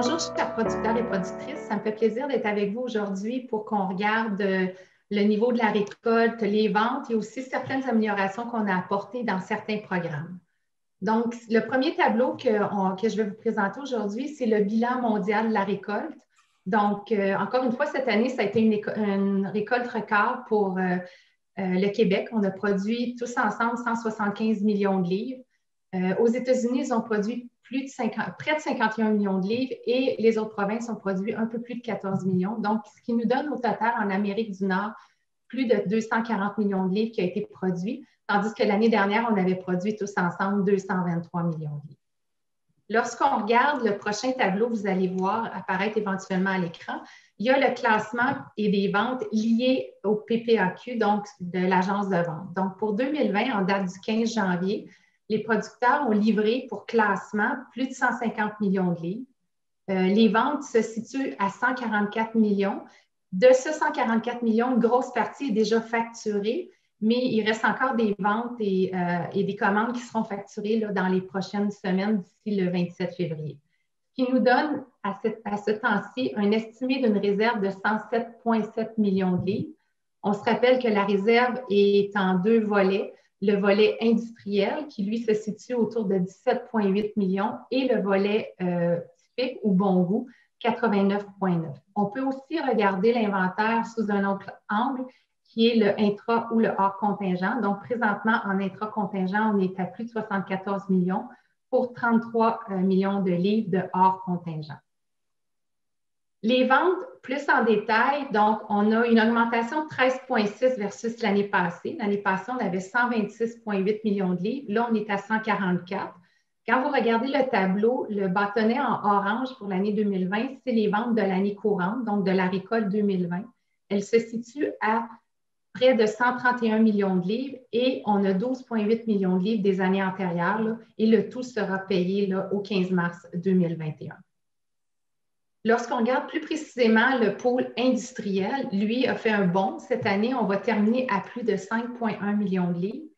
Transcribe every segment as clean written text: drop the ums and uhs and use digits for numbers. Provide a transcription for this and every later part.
Bonjour, chers producteurs et productrices. Ça me fait plaisir d'être avec vous aujourd'hui pour qu'on regarde le niveau de la récolte, les ventes et aussi certaines améliorations qu'on a apportées dans certains programmes. Donc, le premier tableau que je vais vous présenter aujourd'hui, c'est le bilan mondial de la récolte. Donc, encore une fois, cette année, ça a été une récolte record pour le Québec. On a produit tous ensemble 175 millions de livres. Aux États-Unis, ils ont produit près de 51 millions de livres et les autres provinces ont produit un peu plus de 14 millions. Donc, ce qui nous donne au total en Amérique du Nord plus de 240 millions de livres qui ont été produits, tandis que l'année dernière, on avait produit tous ensemble 223 millions de livres. Lorsqu'on regarde le prochain tableau, vous allez voir apparaître éventuellement à l'écran, il y a le classement et des ventes liées au PPAQ, donc de l'agence de vente. Donc, pour 2020, en date du 15 janvier, les producteurs ont livré pour classement plus de 150 millions de livres. Les ventes se situent à 144 millions. De ce 144 millions, une grosse partie est déjà facturée, mais il reste encore des ventes et des commandes qui seront facturées là, dans les prochaines semaines d'ici le 27 février. Ce qui nous donne à ce temps-ci un estimé d'une réserve de 107,7 millions de livres. On se rappelle que la réserve est en deux volets. Le volet industriel, qui lui se situe autour de 17,8 millions, et le volet typique ou bon goût, 89,9. On peut aussi regarder l'inventaire sous un autre angle, qui est le intra ou le hors contingent. Donc, présentement, en intra-contingent, on est à plus de 74 millions pour 33 millions de livres de hors contingent. Les ventes, plus en détail, donc on a une augmentation de 13,6 versus l'année passée. L'année passée, on avait 126,8 millions de livres. Là, on est à 144. Quand vous regardez le tableau, le bâtonnet en orange pour l'année 2020, c'est les ventes de l'année courante, donc de la récolte 2020. Elle se situe à près de 131 millions de livres et on a 12,8 millions de livres des années antérieures là, et le tout sera payé là, au 15 mars 2021. Lorsqu'on regarde plus précisément le pôle industriel, lui a fait un bond. Cette année, on va terminer à plus de 5,1 millions de livres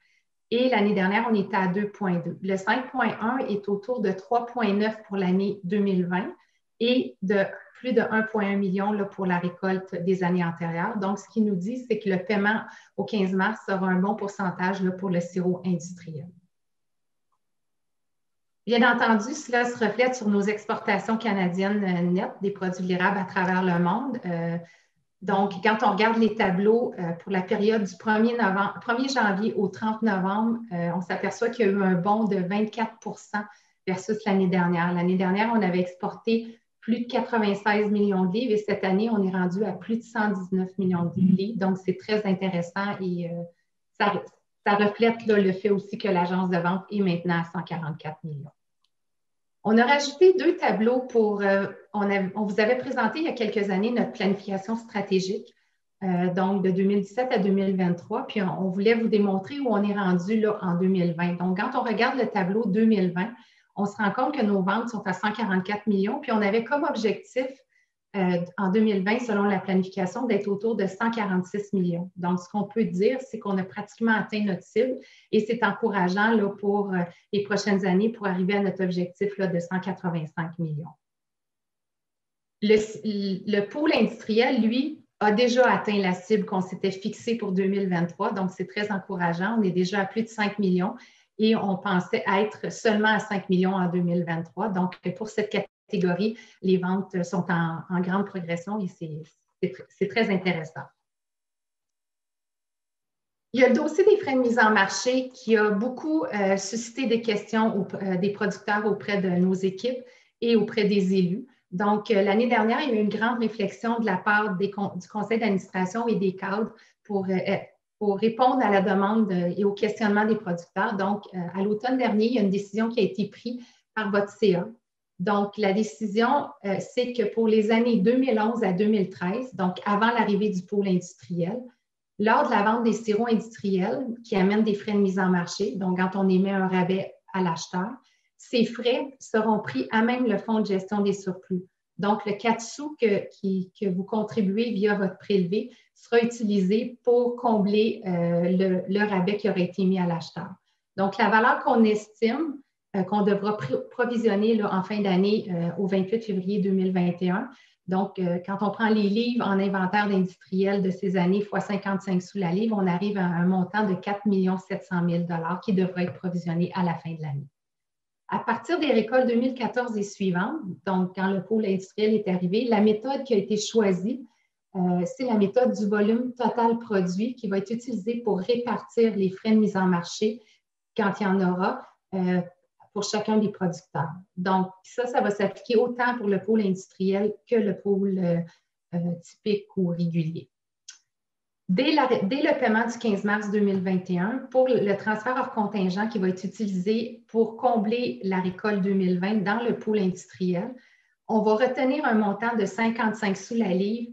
et l'année dernière, on était à 2,2. Le 5,1 est autour de 3,9 pour l'année 2020 et de plus de 1,1 million là, pour la récolte des années antérieures. Donc, ce qui nous dit, c'est que le paiement au 15 mars sera un bon pourcentage là, pour le sirop industriel. Bien entendu, cela se reflète sur nos exportations canadiennes nettes des produits de l'érable à travers le monde. Donc, quand on regarde les tableaux pour la période du 1er janvier au 30 novembre, on s'aperçoit qu'il y a eu un bond de 24 versus l'année dernière. L'année dernière, on avait exporté plus de 96 millions de livres et cette année, on est rendu à plus de 119 millions de livres. Donc, c'est très intéressant et ça reflète là, le fait aussi que l'agence de vente est maintenant à 144 millions. On a rajouté deux tableaux pour, on vous avait présenté il y a quelques années notre planification stratégique, donc de 2017 à 2023, puis on voulait vous démontrer où on est rendu là, en 2020. Donc, quand on regarde le tableau 2020, on se rend compte que nos ventes sont à 144 millions, puis on avait comme objectif en 2020, selon la planification, d'être autour de 146 millions. Donc, ce qu'on peut dire, c'est qu'on a pratiquement atteint notre cible et c'est encourageant là, pour les prochaines années pour arriver à notre objectif là, de 185 millions. Le pôle industriel, lui, a déjà atteint la cible qu'on s'était fixée pour 2023, donc c'est très encourageant. On est déjà à plus de 5 millions et on pensait être seulement à 5 millions en 2023. Donc, pour cette catégorie, les ventes sont en grande progression et c'est très intéressant. Il y a le dossier des frais de mise en marché qui a beaucoup suscité des questions des producteurs auprès de nos équipes et auprès des élus. Donc, l'année dernière, il y a eu une grande réflexion de la part du conseil d'administration et des cadres pour répondre à la demande et au questionnement des producteurs. Donc, à l'automne dernier, il y a une décision qui a été prise par votre CA. Donc, la décision, c'est que pour les années 2011 à 2013, donc avant l'arrivée du pôle industriel, lors de la vente des sirops industriels qui amènent des frais de mise en marché, donc quand on émet un rabais à l'acheteur, ces frais seront pris à même le fonds de gestion des surplus. Donc, le 4 sous que vous contribuez via votre prélevé sera utilisé pour combler le rabais qui aurait été mis à l'acheteur. Donc, la valeur qu'on estime qu'on devra provisionner là, en fin d'année au 28 février 2021. Donc, quand on prend les livres en inventaire d'industriels de ces années fois 55 sous la livre, on arrive à un montant de 4 700 000 $ qui devra être provisionné à la fin de l'année. À partir des récoltes 2014 et suivantes, donc quand le pôle industriel est arrivé, la méthode qui a été choisie, c'est la méthode du volume total produit qui va être utilisée pour répartir les frais de mise en marché quand il y en aura pour chacun des producteurs. Donc, ça va s'appliquer autant pour le pôle industriel que le pôle typique ou régulier. Dès le paiement du 15 mars 2021, pour le transfert hors contingent qui va être utilisé pour combler la récolte 2020 dans le pôle industriel, on va retenir un montant de 55 sous la livre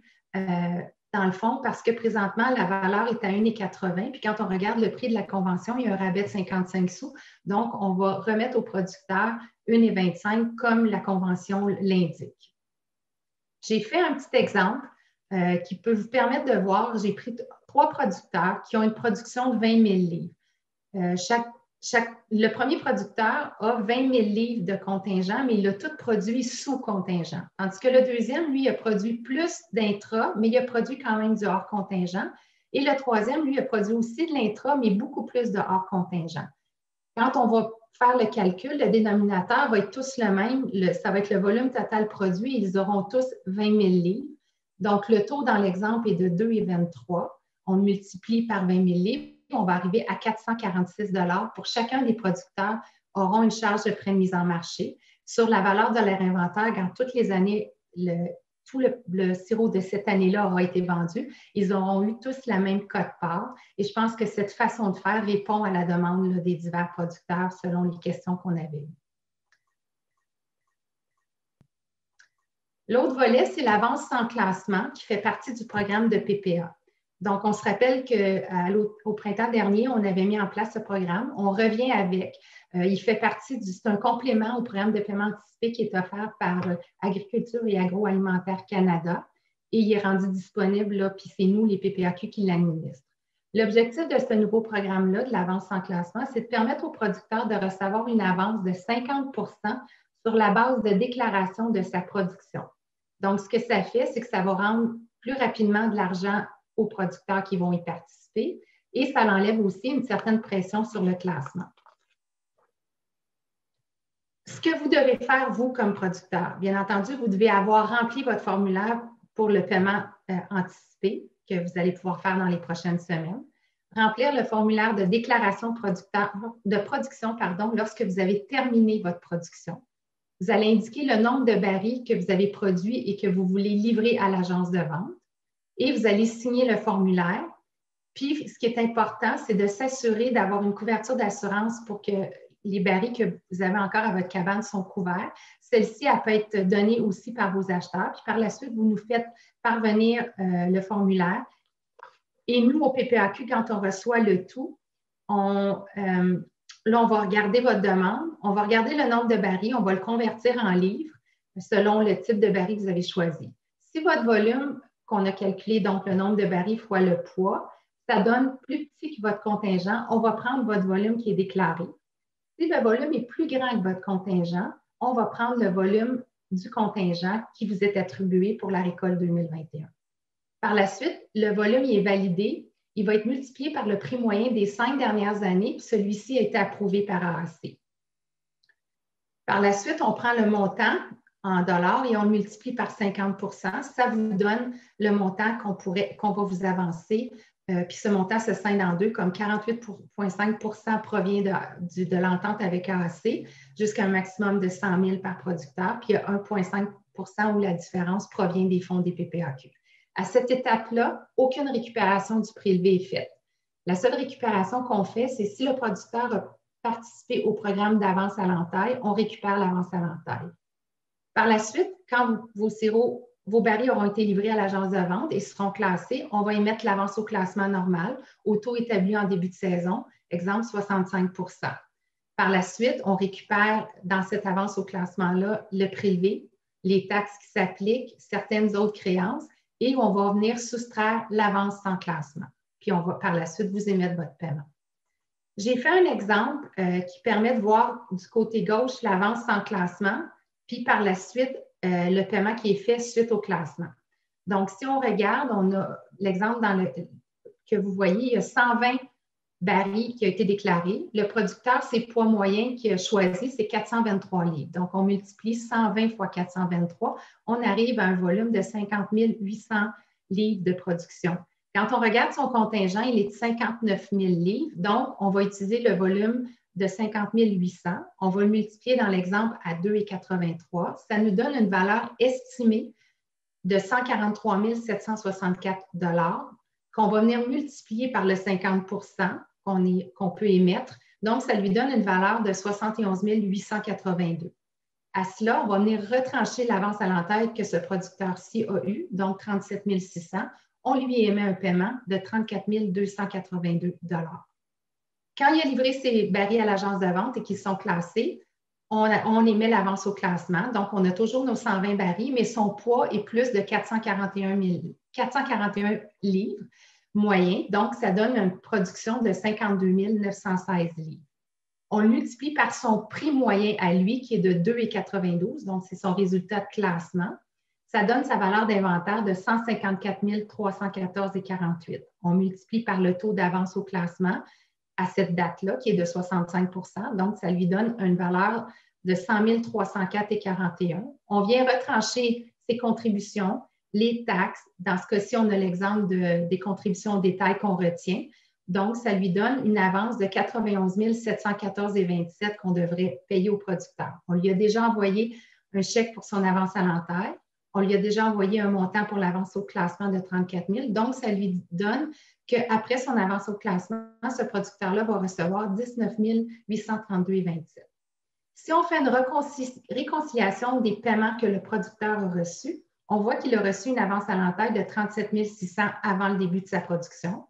dans le fond parce que présentement, la valeur est à 1,80 puis quand on regarde le prix de la convention, il y a un rabais de 55 sous. Donc, on va remettre aux producteurs 1,25 comme la convention l'indique. J'ai fait un petit exemple qui peut vous permettre de voir, j'ai pris 3 producteurs qui ont une production de 20 000 livres. Le premier producteur a 20 000 livres de contingent, mais il a tout produit sous contingent. Tandis que le deuxième, lui, a produit plus d'intra, mais il a produit quand même du hors contingent. Et le troisième, lui, a produit aussi de l'intra, mais beaucoup plus de hors contingent. Quand on va faire le calcul, le dénominateur va être tous le même. Ça va être le volume total produit. Ils auront tous 20 000 livres. Donc, le taux dans l'exemple est de 2,23. On multiplie par 20 000 livres. On va arriver à 446 $ pour chacun des producteurs auront une charge de frais de mise en marché. Sur la valeur de leur inventaire, quand toutes les années, tout le sirop de cette année-là aura été vendu, ils auront eu tous la même quote-part. Et je pense que cette façon de faire répond à la demande là, des divers producteurs selon les questions qu'on avait eues. L'autre volet, c'est l'avance sans classement qui fait partie du programme de PPA. Donc, on se rappelle qu'au printemps dernier, on avait mis en place ce programme. On revient avec. Il fait partie c'est un complément au programme de paiement anticipé qui est offert par Agriculture et Agroalimentaire Canada et il est rendu disponible, là, puis c'est nous, les PPAQ, qui l'administrent. L'objectif de ce nouveau programme-là, de l'avance sans classement, c'est de permettre aux producteurs de recevoir une avance de 50 % sur la base de déclaration de sa production. Donc, ce que ça fait, c'est que ça va rendre plus rapidement de l'argent aux producteurs qui vont y participer et ça enlève aussi une certaine pression sur le classement. Ce que vous devez faire, vous, comme producteur, bien entendu, vous devez avoir rempli votre formulaire pour le paiement anticipé que vous allez pouvoir faire dans les prochaines semaines. Remplir le formulaire de déclaration de production lorsque vous avez terminé votre production. Vous allez indiquer le nombre de barils que vous avez produits et que vous voulez livrer à l'agence de vente. Et vous allez signer le formulaire. Puis, ce qui est important, c'est de s'assurer d'avoir une couverture d'assurance pour que les barils que vous avez encore à votre cabane sont couverts. Celle-ci, elle peut être donnée aussi par vos acheteurs. Puis, par la suite, vous nous faites parvenir le formulaire. Et nous, au PPAQ, quand on reçoit le tout, là, on va regarder votre demande. On va regarder le nombre de barils. On va le convertir en livres selon le type de baril que vous avez choisi. Si votre volume qu'on a calculé, donc le nombre de barils fois le poids, ça donne plus petit que votre contingent. On va prendre votre volume qui est déclaré. Si le volume est plus grand que votre contingent, on va prendre le volume du contingent qui vous est attribué pour la récolte 2021. Par la suite, le volume est validé. Il va être multiplié par le prix moyen des 5 dernières années, puis celui-ci a été approuvé par AAC. Par la suite, on prend le montant en dollars et on le multiplie par 50 %. Ça vous donne le montant qu'on va vous avancer. Puis ce montant se scinde en deux, comme 48,5 % provient de l'entente avec AAC jusqu'à un maximum de 100 000 par producteur. Puis il y a 1,5 % où la différence provient des fonds des PPAQ. À cette étape-là, aucune récupération du prélevé est faite. La seule récupération qu'on fait, c'est si le producteur a participé au programme d'avance à l'entaille, on récupère l'avance à l'entaille. Par la suite, quand vos barils auront été livrés à l'agence de vente et seront classés, on va émettre l'avance au classement normal au taux établi en début de saison, exemple 65 %. Par la suite, on récupère dans cette avance au classement-là le prélevé, les taxes qui s'appliquent, certaines autres créances et on va venir soustraire l'avance sans classement. Puis on va par la suite vous émettre votre paiement. J'ai fait un exemple qui permet de voir du côté gauche l'avance sans classement, puis par la suite, le paiement qui est fait suite au classement. Donc, si on regarde, on a l'exemple que vous voyez, il y a 120 barils qui a été déclaré. Le producteur, c'est poids moyen qu'il a choisi, c'est 423 livres. Donc, on multiplie 120 fois 423, on arrive à un volume de 50 800 livres de production. Quand on regarde son contingent, il est de 59 000 livres. Donc, on va utiliser le volume de 50 800. On va le multiplier dans l'exemple à 2,83. Ça nous donne une valeur estimée de 143 764 qu'on va venir multiplier par le 50 qu'on peut émettre. Donc, ça lui donne une valeur de 71 882. À cela, on va venir retrancher l'avance à l'entête que ce producteur-ci a eu, donc 37 600. On lui émet un paiement de 34 282 Quand il a livré ses barils à l'agence de vente et qu'ils sont classés, on émet l'avance au classement. Donc, on a toujours nos 120 barils, mais son poids est plus de 441 livres moyen. Donc, ça donne une production de 52 916 livres. On le multiplie par son prix moyen à lui, qui est de 2,92. Donc, c'est son résultat de classement. Ça donne sa valeur d'inventaire de 154 314,48. On multiplie par le taux d'avance au classement à cette date-là, qui est de 65 donc ça lui donne une valeur de 100 304,41. On vient retrancher ses contributions, les taxes. Dans ce cas-ci, on a l'exemple des contributions au détail qu'on retient. Donc, ça lui donne une avance de 91 714,27 qu'on devrait payer au producteur. On lui a déjà envoyé un chèque pour son avance à l'entête. On lui a déjà envoyé un montant pour l'avance au classement de 34 000. Donc, ça lui donne qu'après son avance au classement, ce producteur-là va recevoir 19 832,27. Si on fait une réconciliation des paiements que le producteur a reçus, on voit qu'il a reçu une avance à l'entête de 37 600 avant le début de sa production.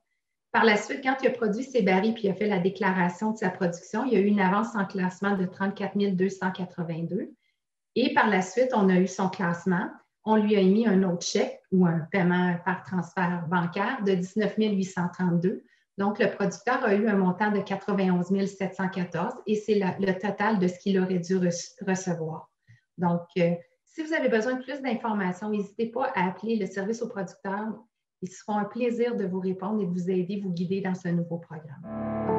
Par la suite, quand il a produit ses barils puis il a fait la déclaration de sa production, il y a eu une avance en classement de 34 282. Et par la suite, on a eu son classement. On lui a émis un autre chèque ou un paiement par transfert bancaire de 19 832. Donc, le producteur a eu un montant de 91 714 et c'est le total de ce qu'il aurait dû recevoir. Donc, si vous avez besoin de plus d'informations, n'hésitez pas à appeler le service au producteur. Ils se feront un plaisir de vous répondre et de vous aider, vous guider dans ce nouveau programme.